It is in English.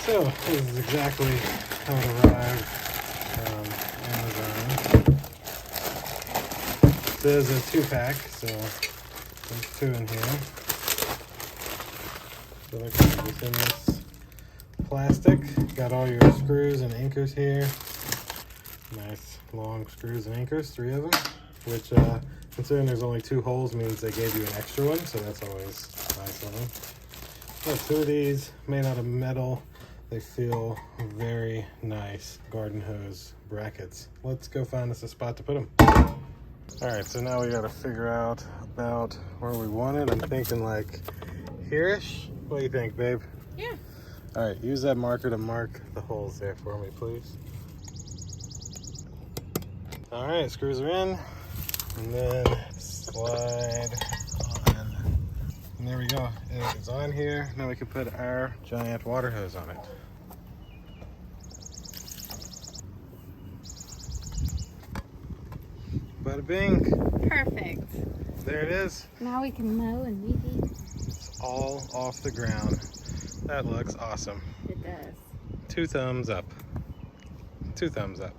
So this is exactly how it arrived from Amazon. It says a 2-pack, so there's 2 in here. So look at this in this plastic. Got all your screws and anchors here. Nice long screws and anchors, 3 of them. Which, considering there's only 2 holes, means they gave you an extra one, so that's always nice of them. Got 2 of these made out of metal. They feel very nice. Garden hose brackets. Let's go find us a spot to put them. All right, so now we got to figure out about where we want it. I'm thinking like here-ish. What do you think, babe? Yeah. All right, use that marker to mark the holes there for me, please. All right, screws are in, and then slide on. And there we go. It's on here. Now we can put our giant water hose on it. Bada bing. Perfect. There it is. Now we can mow and weed eat. It's all off the ground. That looks awesome. It does. 2 thumbs up. 2 thumbs up.